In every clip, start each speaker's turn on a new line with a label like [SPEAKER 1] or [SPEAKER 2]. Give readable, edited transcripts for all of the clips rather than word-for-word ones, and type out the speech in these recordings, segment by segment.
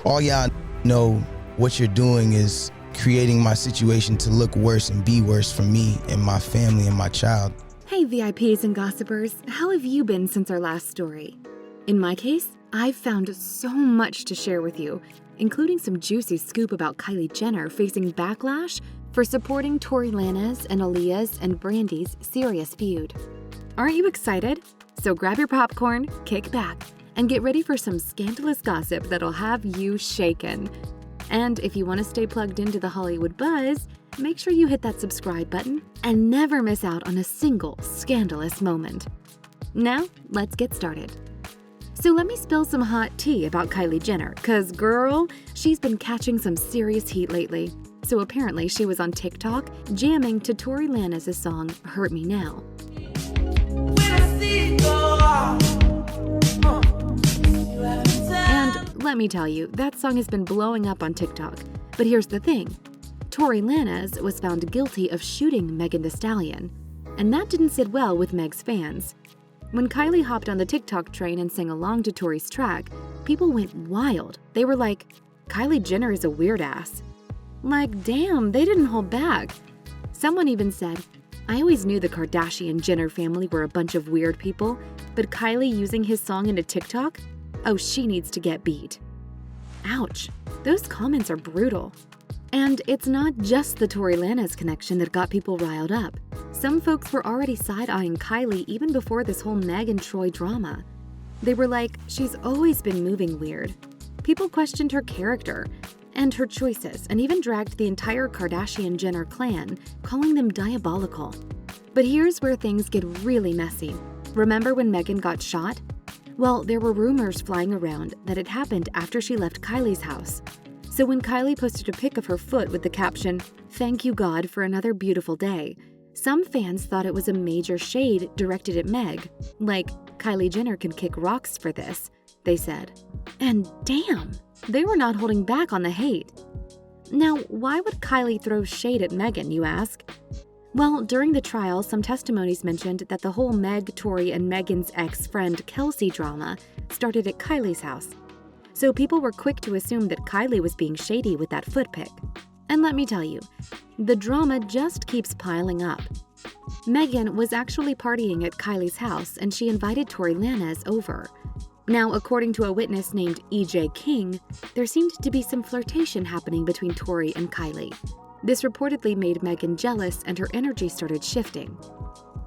[SPEAKER 1] All y'all know what you're doing is creating my situation to look worse and be worse for me and my family and my child.
[SPEAKER 2] Hey VIPs and gossipers, how have you been since our last story? In my case, I've found so much to share with you, including some juicy scoop about Kylie Jenner facing backlash for supporting Tory Lanez and Aaliyah's and Brandy's serious feud. Aren't you excited? So grab your popcorn, kick back, and get ready for some scandalous gossip that'll have you shaken. And if you want to stay plugged into the Hollywood buzz, make sure you hit that subscribe button and never miss out on a single scandalous moment. Now, let's get started. So let me spill some hot tea about Kylie Jenner, cause girl, she's been catching some serious heat lately. So apparently she was on TikTok jamming to Tory Lanez's song, Hurt Me Now. And let me tell you, that song has been blowing up on TikTok. But here's the thing. Tory Lanez was found guilty of shooting Megan Thee Stalion, and that didn't sit well with Meg's fans. When Kylie hopped on the TikTok train and sang along to Tory's track, people went wild. They were like, Kylie Jenner is a weird ass. Like, damn, they didn't hold back. Someone even said, I always knew the Kardashian-Jenner family were a bunch of weird people, but Kylie using his song in a TikTok? Oh, she needs to get beat. Ouch, those comments are brutal. And it's not just the Tory Lanez connection that got people riled up. Some folks were already side-eyeing Kylie even before this whole Meg and Troy drama. They were like, she's always been moving weird. People questioned her character and her choices and even dragged the entire Kardashian-Jenner clan, calling them diabolical. But here's where things get really messy. Remember when Megan got shot? Well, there were rumors flying around that it happened after she left Kylie's house. So when Kylie posted a pic of her foot with the caption, "Thank you God for another beautiful day," some fans thought it was a major shade directed at Meg, like, Kylie Jenner can kick rocks for this, they said. And damn, they were not holding back on the hate. Now, why would Kylie throw shade at Megan, you ask? Well, during the trial, some testimonies mentioned that the whole Meg, Tory, and Megan's ex-friend Kelsey drama started at Kylie's house. So people were quick to assume that Kylie was being shady with that foot pic. And let me tell you, the drama just keeps piling up. Megan was actually partying at Kylie's house and she invited Tory Lanez over. Now, according to a witness named E.J. King, there seemed to be some flirtation happening between Tory and Kylie. This reportedly made Megan jealous and her energy started shifting.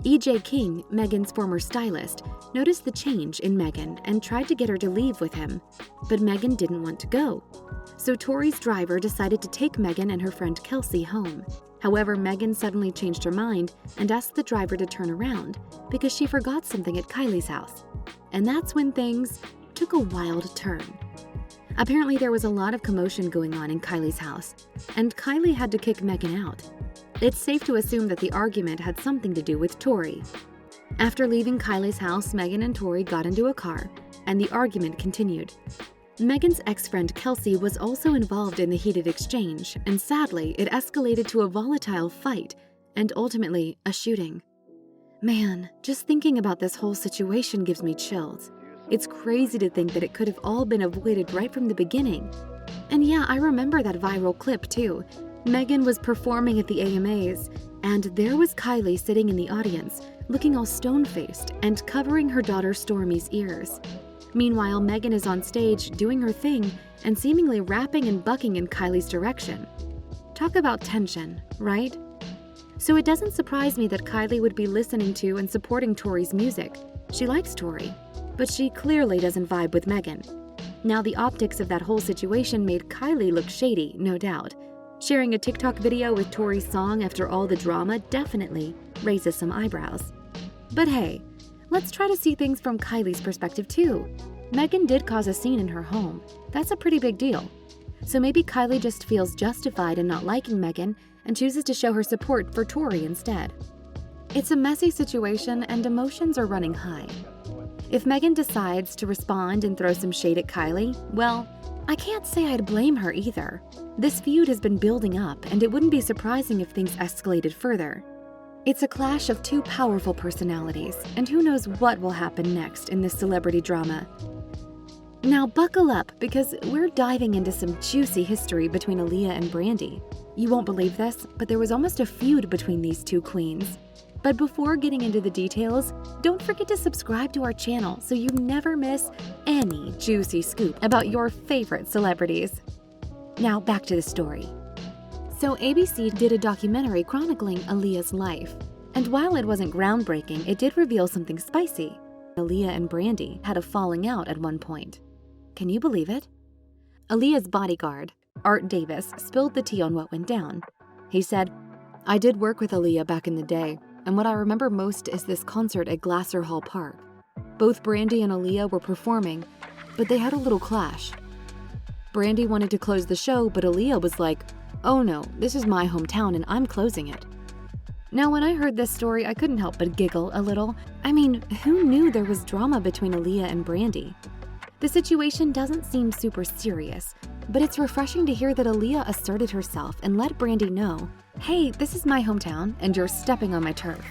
[SPEAKER 2] E.J. King, Megan's former stylist, noticed the change in Megan and tried to get her to leave with him, but Megan didn't want to go. So Tory's driver decided to take Megan and her friend Kelsey home. However, Megan suddenly changed her mind and asked the driver to turn around because she forgot something at Kylie's house. And that's when things took a wild turn. Apparently, there was a lot of commotion going on in Kylie's house, and Kylie had to kick Megan out. It's safe to assume that the argument had something to do with Tory. After leaving Kylie's house, Megan and Tory got into a car, and the argument continued. Megan's ex-friend Kelsey was also involved in the heated exchange, and sadly, it escalated to a volatile fight, and ultimately, a shooting. Man, just thinking about this whole situation gives me chills. It's crazy to think that it could have all been avoided right from the beginning. And yeah, I remember that viral clip too. Megan was performing at the AMAs, and there was Kylie sitting in the audience, looking all stone-faced and covering her daughter Stormi's ears. Meanwhile, Megan is on stage doing her thing and seemingly rapping and bucking in Kylie's direction. Talk about tension, right? So it doesn't surprise me that Kylie would be listening to and supporting Tory's music. She likes Tory, but she clearly doesn't vibe with Megan. Now, the optics of that whole situation made Kylie look shady, no doubt. Sharing a TikTok video with Tory's song after all the drama definitely raises some eyebrows. But hey, let's try to see things from Kylie's perspective too. Megan did cause a scene in her home. That's a pretty big deal. So maybe Kylie just feels justified in not liking Megan and chooses to show her support for Tory instead. It's a messy situation and emotions are running high. If Megan decides to respond and throw some shade at Kylie, well, I can't say I'd blame her either. This feud has been building up, and it wouldn't be surprising if things escalated further. It's a clash of two powerful personalities, and who knows what will happen next in this celebrity drama. Now buckle up, because we're diving into some juicy history between Aaliyah and Brandy. You won't believe this, but there was almost a feud between these two queens. But before getting into the details, don't forget to subscribe to our channel so you never miss any juicy scoop about your favorite celebrities. Now back to the story. So ABC did a documentary chronicling Aaliyah's life. And while it wasn't groundbreaking, it did reveal something spicy. Aaliyah and Brandy had a falling out at one point. Can you believe it? Aaliyah's bodyguard, Art Davis, spilled the tea on what went down. He said, "I did work with Aaliyah back in the day, and what I remember most is this concert at Glasser Hall Park. Both Brandy and Aaliyah were performing, but they had a little clash. Brandy wanted to close the show, but Aaliyah was like, 'Oh no, this is my hometown and I'm closing it.'" Now, when I heard this story, I couldn't help but giggle a little. I mean, who knew there was drama between Aaliyah and Brandy? The situation doesn't seem super serious, but it's refreshing to hear that Aaliyah asserted herself and let Brandy know, "Hey, this is my hometown and you're stepping on my turf."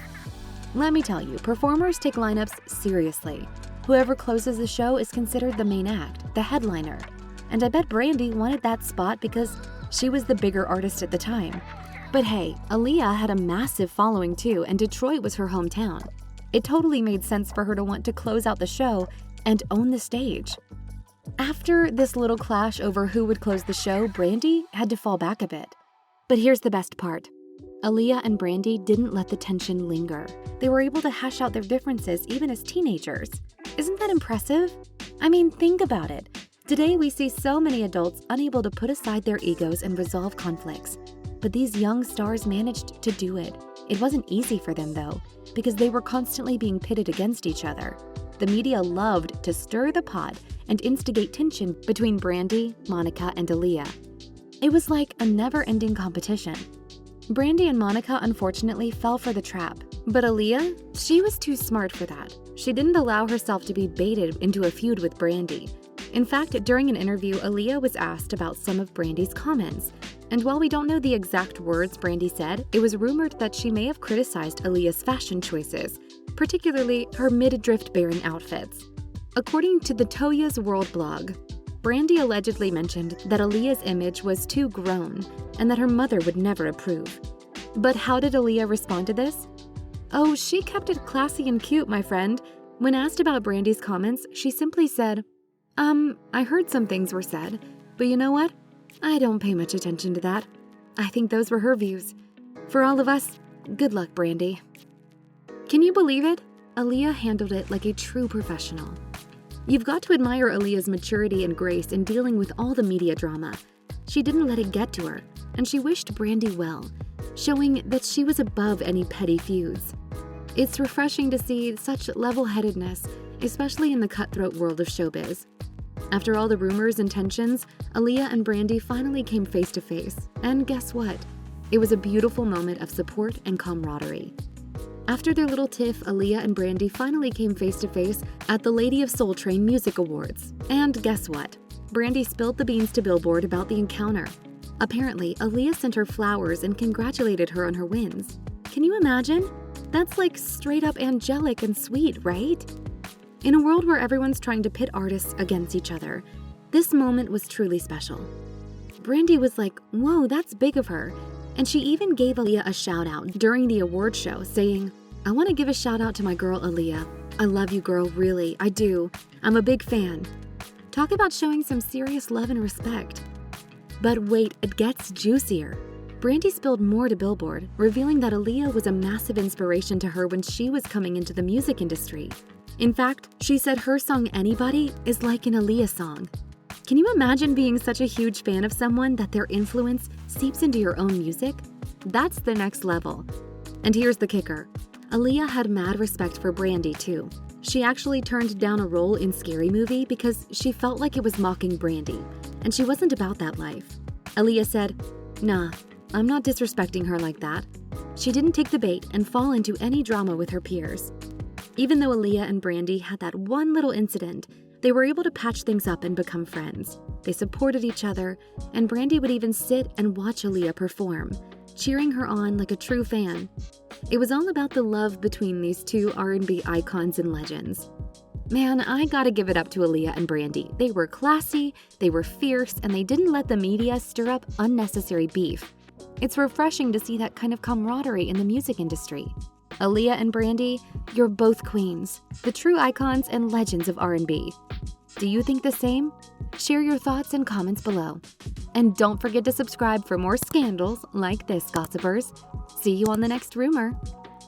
[SPEAKER 2] Let me tell you, performers take lineups seriously. Whoever closes the show is considered the main act, the headliner. And I bet Brandy wanted that spot because she was the bigger artist at the time. But hey, Aaliyah had a massive following too, and Detroit was her hometown. It totally made sense for her to want to close out the show and own the stage. After this little clash over who would close the show, Brandy had to fall back a bit. But here's the best part. Aaliyah and Brandy didn't let the tension linger. They were able to hash out their differences even as teenagers. Isn't that impressive? I mean, think about it. Today we see so many adults unable to put aside their egos and resolve conflicts. But these young stars managed to do it. It wasn't easy for them though, because they were constantly being pitted against each other. The media loved to stir the pot and instigate tension between Brandy, Monica, and Aaliyah. It was like a never-ending competition. Brandy and Monica unfortunately fell for the trap, but Aaliyah, she was too smart for that. She didn't allow herself to be baited into a feud with Brandy. In fact, during an interview, Aaliyah was asked about some of Brandy's comments. And while we don't know the exact words Brandy said, it was rumored that she may have criticized Aaliyah's fashion choices, particularly her mid-drift-bearing outfits. According to the Toya's World blog, Brandy allegedly mentioned that Aaliyah's image was too grown and that her mother would never approve. But how did Aaliyah respond to this? Oh, she kept it classy and cute, my friend. When asked about Brandy's comments, she simply said, I heard some things were said, but you know what? I don't pay much attention to that. I think those were her views. For all of us, good luck, Brandy." Can you believe it? Aaliyah handled it like a true professional. You've got to admire Aaliyah's maturity and grace in dealing with all the media drama. She didn't let it get to her, and she wished Brandy well, showing that she was above any petty feuds. It's refreshing to see such level-headedness, especially in the cutthroat world of showbiz. After all the rumors and tensions, Aaliyah and Brandy finally came face to face, and guess what? It was a beautiful moment of support and camaraderie. After their little tiff, Aaliyah and Brandy finally came face to face at the Lady of Soul Train Music Awards. And guess what? Brandy spilled the beans to Billboard about the encounter. Apparently, Aaliyah sent her flowers and congratulated her on her wins. Can you imagine? That's like straight up angelic and sweet, right? In a world where everyone's trying to pit artists against each other, this moment was truly special. Brandy was like, whoa, that's big of her. And she even gave Aaliyah a shout out during the award show, saying, "I want to give a shout out to my girl Aaliyah. I love you, girl, really, I do. I'm a big fan." Talk about showing some serious love and respect. But wait, it gets juicier. Brandy spilled more to Billboard, revealing that Aaliyah was a massive inspiration to her when she was coming into the music industry. In fact, she said her song Anybody is like an Aaliyah song. Can you imagine being such a huge fan of someone that their influence seeps into your own music? That's the next level. And here's the kicker. Aaliyah had mad respect for Brandy too. She actually turned down a role in Scary Movie because she felt like it was mocking Brandy, and she wasn't about that life. Aaliyah said, "Nah, I'm not disrespecting her like that." She didn't take the bait and fall into any drama with her peers. Even though Aaliyah and Brandy had that one little incident, they were able to patch things up and become friends. They supported each other, and Brandy would even sit and watch Aaliyah perform, cheering her on like a true fan. It was all about the love between these two R&B icons and legends. Man, I gotta give it up to Aaliyah and Brandy. They were classy, they were fierce, and they didn't let the media stir up unnecessary beef. It's refreshing to see that kind of camaraderie in the music industry. Aaliyah and Brandy, you're both queens, the true icons and legends of R&B. Do you think the same? Share your thoughts and comments below. And don't forget to subscribe for more scandals like this, gossipers. See you on the next rumor.